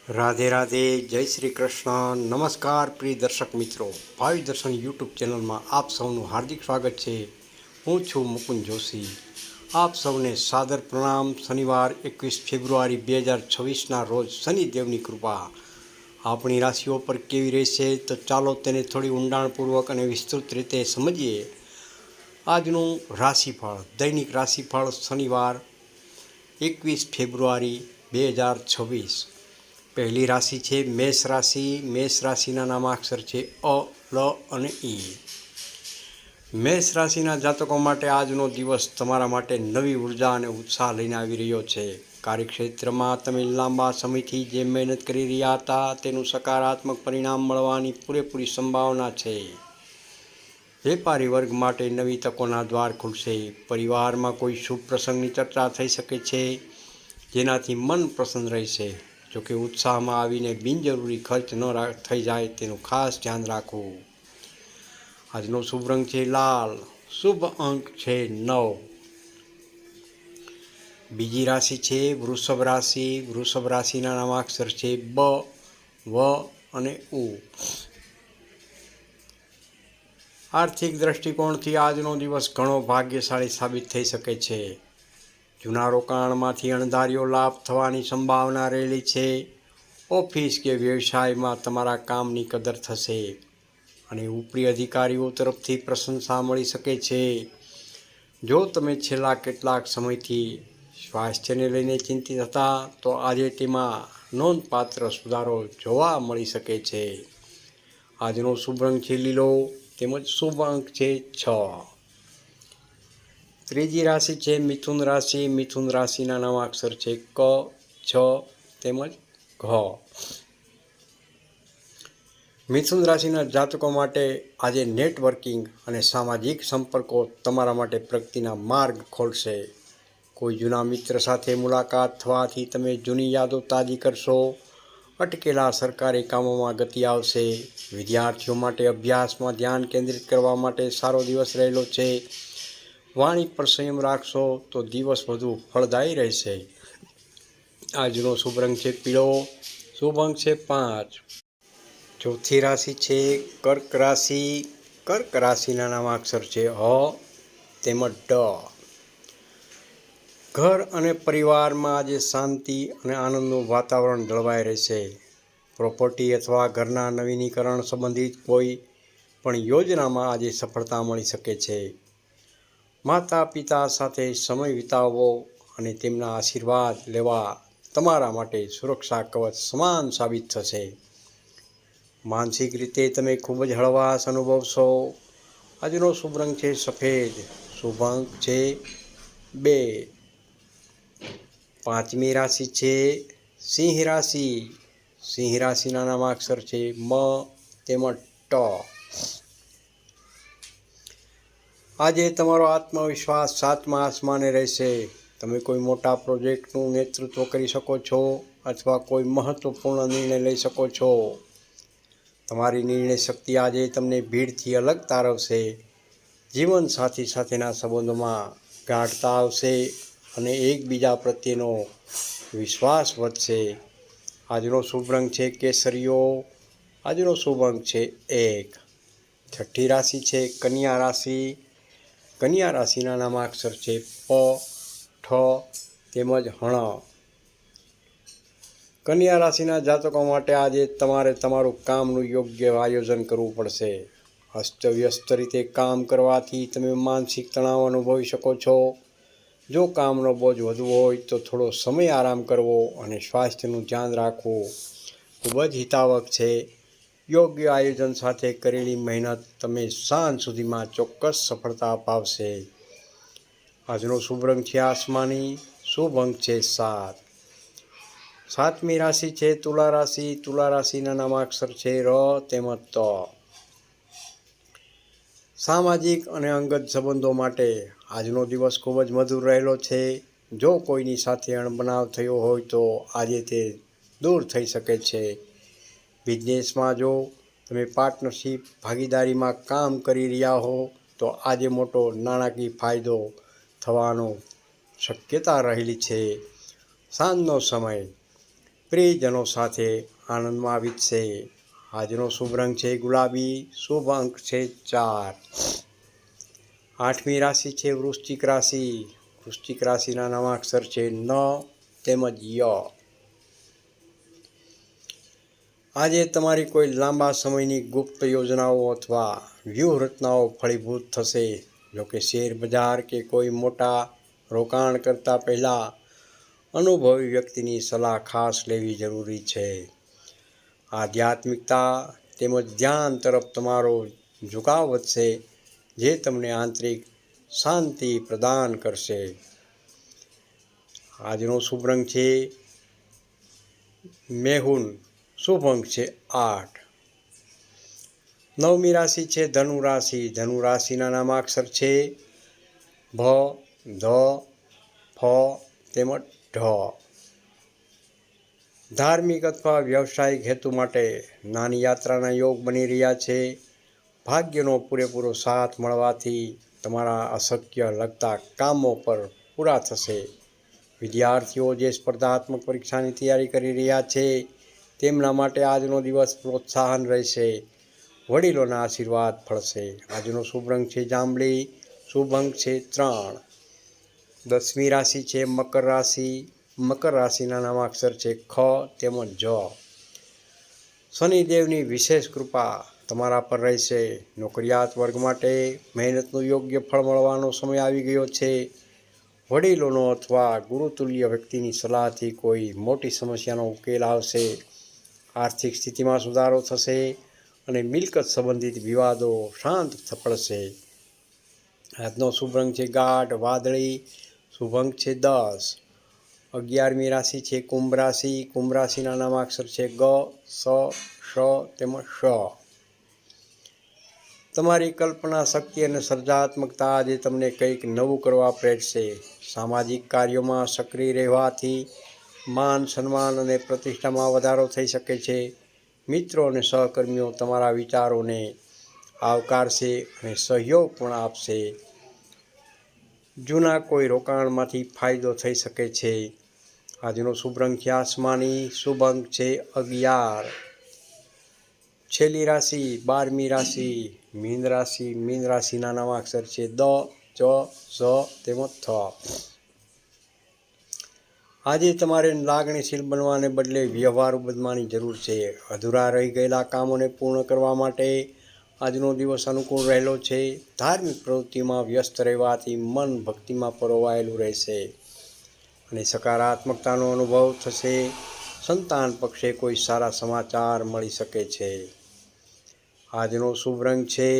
રાધે રાધે, જય શ્રી કૃષ્ણ. નમસ્કાર પ્રિય દર્શક મિત્રો, ભાવિ દર્શન યુટ્યુબ ચેનલમાં આપ સૌનું હાર્દિક સ્વાગત છે. હું છું મુકુંદ જોશી. આપ સૌને સાદર પ્રણામ. શનિવાર 21 ફેબ્રુઆરી 2026ના રોજ શનિદેવની કૃપા આપણી રાશિઓ પર કેવી રહેશે, તો ચાલો તેને થોડી ઊંડાણપૂર્વક અને વિસ્તૃત રીતે સમજીએ. આજનું રાશિફળ, દૈનિક રાશિફળ શનિવાર 21 ફેબ્રુઆરી 2026. પહેલી રાશિ છે મેષ રાશિ. મેષ રાશિના નામાક્ષર છે અ, લ અને ઈ. મેષ રાશિના જાતકો માટે આજનો દિવસ તમારા માટે નવી ઉર્જા અને ઉત્સાહ લઈને આવી રહ્યો છે. કાર્યક્ષેત્રમાં તમે લાંબા સમયથી જે મહેનત કરી રહ્યા હતા તેનું સકારાત્મક પરિણામ મળવાની પૂરેપૂરી સંભાવના છે. વેપારી વર્ગ માટે નવી તકોના દ્વાર ખુલશે. પરિવારમાં કોઈ શુભ પ્રસંગની ચર્ચા થઈ શકે છે, જેનાથી મન પ્રસન્ન રહેશે. જોકે ઉત્સાહમાં આવીને બિનજરૂરી ખર્ચ ન થઈ જાય તેનું ખાસ ધ્યાન રાખવું. આજનો શુભ રંગ છે લાલ. શુભ અંક છે 9. બીજી રાશિ છે વૃષભ રાશિ. વૃષભ રાશિના નામાક્ષર છે બ, વ અને ઉ. આર્થિક દ્રષ્ટિકોણથી આજનો દિવસ ઘણો ભાગ્યશાળી સાબિત થઈ શકે છે. જૂના રોકાણમાંથી અણધાર્યો લાભ થવાની સંભાવના રહેલી છે. ઓફિસ કે વ્યવસાયમાં તમારા કામની કદર થશે અને ઉપરી અધિકારીઓ તરફથી પ્રશંસા મળી શકે છે. જો તમે છેલ્લા કેટલાક સમયથી સ્વાસ્થ્યને લઈને ચિંતિત હતા, તો આજે તેમાં નોંધપાત્ર સુધારો જોવા મળી શકે છે. આજનો શુભ રંગ છે લીલો, તેમજ શુભ અંક છે 6. ત્રીજી રાશિ છે મિથુન રાશિ. મિથુન રાશિના નામાક્ષર છે ક, છ તેમજ ઘ. મિથુન રાશિના જાતકો માટે આજે નેટવર્કિંગ અને સામાજિક સંપર્કો તમારા માટે પ્રગતિના માર્ગ ખોલશે. કોઈ જૂના મિત્ર સાથે મુલાકાત થવાથી તમે જૂની યાદો તાજી કરશો. અટકેલા સરકારી કામોમાં ગતિ આવશે. વિદ્યાર્થીઓ માટે અભ્યાસમાં ધ્યાન કેન્દ્રિત કરવા માટે સારો દિવસ રહેલો છે. વાણી પર સંયમ રાખશો તો દિવસ વધુ ફળદાયી રહેશે. આજનો શુભ રંગ છે પીળો. શુભ અંક છે 5. ચોથી રાશિ છે કર્ક રાશિ. કર્ક રાશિના નામાક્ષર છે હ તેમજ ડ. ઘર અને પરિવારમાં આજે શાંતિ અને આનંદનું વાતાવરણ જળવાઈ રહેશે. પ્રોપર્ટી અથવા ઘરના નવીનીકરણ સંબંધિત કોઈ પણ યોજનામાં આજે સફળતા મળી શકે છે. માતા પિતા સાથે સમય વિતાવવો અને તેમના આશીર્વાદ લેવા તમારા માટે સુરક્ષા કવચ સમાન સાબિત થશે. માનસિક રીતે તમે ખૂબ જ હળવાશ અનુભવશો. આજનો શુભ રંગ છે સફેદ. શુભ અંક છે 2. પાંચમી રાશિ છે સિંહ રાશિ. સિંહ રાશિના નામાક્ષર છે મ તેમજ ટ. આજે તમારો આત્મવિશ્વાસ સાતમા આસમાને રહેશે. તમે કોઈ મોટા પ્રોજેક્ટનું નેતૃત્વ કરી શકો છો અથવા કોઈ મહત્વપૂર્ણ નિર્ણય લઈ શકો છો. તમારી નિર્ણય શક્તિ આજે તમને ભીડથી અલગ તારવશે. જીવનસાથી સાથેના સંબંધોમાં ગાઢતા આવશે અને એકબીજા પ્રત્યેનો વિશ્વાસ વધશે. આજનો શુભ રંગ છે કેસરીયો. આજનો શુભ અંક છે 1. છઠ્ઠી રાશિ છે કન્યા રાશિ. કન્યા રાશિના નામાક્ષર છે પ, ઠ તેમજ હણ. કન્યા રાશિના જાતકો માટે આજે તમારે તમારું કામનું યોગ્ય આયોજન કરવું પડશે. અસ્તવ્યસ્ત રીતે કામ કરવાથી તમે માનસિક તણાવ અનુભવી શકો છો. જો કામનો બોજ વધુ હોય તો થોડો સમય આરામ કરવો અને સ્વાસ્થ્યનું ધ્યાન રાખવું ખૂબ જ હિતાવહ છે. યોગ્ય આયોજન સાથે કરેલી મહેનત તમે સાંજ સુધીમાં ચોક્કસ સફળતા અપાવશે. આજનો શુભ રંગ છે આસમાની. શુભ અંક છે 7. સાતમી રાશિ છે તુલા રાશિ. તુલા રાશિના નામાક્ષર છે ર તેમજ ત. સામાજિક અને અંગત સંબંધો માટે આજનો દિવસ ખૂબ જ મધુર રહેલો છે. જો કોઈની સાથે અણબનાવ થયો હોય તો આજે તે દૂર થઈ શકે છે. બિઝનેસમાં જો તમે પાર્ટનરશિપ ભાગીદારીમાં કામ કરી રહ્યા હો તો આજે મોટો નાણાકીય ફાયદો થવાનો શક્યતા રહેલી છે. સાંજનો સમય પ્રિયજનો સાથે આનંદમાં વીતશે. આજનો શુભ રંગ છે ગુલાબી. શુભ અંક છે 4. 8મી રાશિ છે વૃશ્ચિક રાશિ. વૃશ્ચિક રાશિના નામાક્ષર છે ન તેમજ ય. આજે તમારી કોઈ લાંબા સમયની ગુપ્ત યોજનાઓ અથવા વ્યૂહરચનાઓ ફળીભૂત થશે. જોકે શેર બજાર કે કોઈ મોટા રોકાણ કરતા પહેલાં અનુભવી વ્યક્તિની સલાહ ખાસ લેવી જરૂરી છે. આધ્યાત્મિકતા તેમજ ધ્યાન તરફ તમારો ઝુકાવ વધશે, જે તમને આંતરિક શાંતિ પ્રદાન કરશે. આજનો શુભ રંગ છે મેહૂન. શુભ અંક છે 8. 9મી રાશિ છે ધનુ રાશિ. ધનુ રાશિના નામાક્ષર છે ભ, ધ, ફ તેમજ ઢ. ધાર્મિક અથવા વ્યવસાયિક હેતુ માટે નાની યાત્રાના યોગ બની રહ્યા છે. ભાગ્યનો પૂરેપૂરો સાથ મળવાથી તમારા અશક્ય લગતા કામો પર પૂરા થશે. વિદ્યાર્થીઓ જે સ્પર્ધાત્મક પરીક્ષાની તૈયારી કરી રહ્યા છે તેમના માટે આજનો દિવસ પ્રોત્સાહન રહેશે. વડીલોના આશીર્વાદ ફળશે. આજનો શુભ રંગ છે જાંબલી. શુભ અંક છે 3. 10મી રાશિ છે મકર રાશિ. મકર રાશિના નામાક્ષર છે ખ તેમજ જ. શનિદેવની વિશેષ કૃપા તમારા પર રહેશે. નોકરિયાત વર્ગ માટે મહેનતનું યોગ્ય ફળ મળવાનો સમય આવી ગયો છે. વડીલોનો અથવા ગુરુતુલ્ય વ્યક્તિની સલાહથી કોઈ મોટી સમસ્યાનો ઉકેલ આવશે. આર્થિક સ્થિતિમાં સુધારો થશે અને મિલકત સંબંધિત વિવાદો શાંત પડશે. આજનો શુભ રંગ છે ગાઢ વાદળી. શુભ અંક છે 10. 11મી રાશિ છે કુંભ રાશિ. કુંભ રાશિના નામાક્ષર છે ગ, સ, શ તેમજ શ. તમારી કલ્પના શક્તિ અને સર્જનાત્મકતા આજે તમને કંઈક નવું કરવા પ્રેરશે. સામાજિક કાર્યોમાં સક્રિય રહેવાથી માન સન્માન અને પ્રતિષ્ઠામાં વધારો થઈ શકે છે. મિત્રો અને સહકર્મીઓ તમારા વિચારોને આવકારશે અને સહયોગ પણ આપશે. જૂના કોઈ રોકાણમાંથી ફાયદો થઈ શકે છે. આજનો શુભ રંગ છે આસમાની. શુભ અંક છે 11. છેલ્લી રાશિ 12મી રાશિ મીન રાશિ. મીન રાશિના નામાક્ષર છે દ, ચ, સ તેમજ થ. આજે તમારે લાગણીશીલ બનવાને બદલે વ્યવહારુ બનવાની જરૂર છે. અધૂરા રહી ગયેલા કામોને પૂર્ણ કરવા માટે આજનો દિવસ અનુકૂળ રહેલો છે. ધાર્મિક પ્રવૃત્તિમાં વ્યસ્ત રહેવાથી મન ભક્તિમાં પરોવાયેલું રહેશે અને સકારાત્મકતાનો અનુભવ થશે. સંતાન પક્ષે કોઈ સારા સમાચાર મળી શકે છે. આજનો શુભ રંગ છે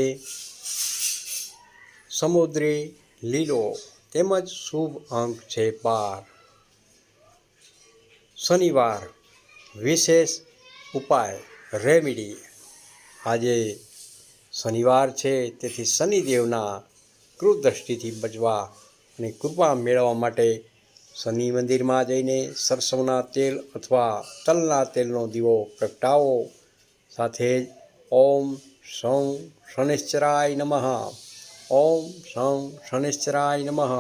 સમુદ્રી લીલો તેમજ શુભ અંક છે 12. શનિવાર વિશેષ ઉપાય રેમેડી. આજે શનિવાર છે, તેથી શનિદેવના કૃદ્રષ્ટિથી બચવા અને કૃપા મેળવવા માટે શનિ મંદિરમાં જઈને સરસવના તેલ અથવા તલના તેલનો દીવો પ્રગટાવો. સાથે જ ઓમ શં શનૈશ્ચરાય નમઃ, ઓમ શં શનૈશ્ચરાય નમઃ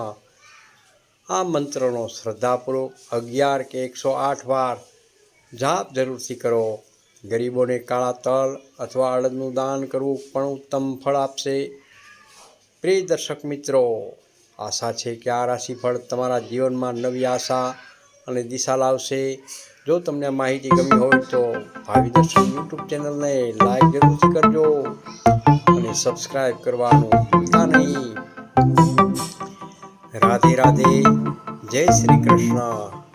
આ મંત્રનો શ્રદ્ધાપૂર્વક 11 કે 108 વાર જાપ જરૂરથી કરો. ગરીબોને કાળા તલ અથવા અડદનું દાન કરવું પણ ઉત્તમ ફળ આપશે. પ્રિય દર્શક મિત્રો, આશા છે કે આ રાશિફળ તમારા જીવનમાં નવી આશા અને દિશા લાવશે. જો તમને આ માહિતી ગમી હોય તો ભાવિ દર્શન યુટ્યુબ ચેનલને લાઈક જરૂરથી કરજો અને સબસ્ક્રાઈબ કરવાનું ભૂલતા નહીં. રાધે રાધે. જય શ્રી કૃષ્ણ.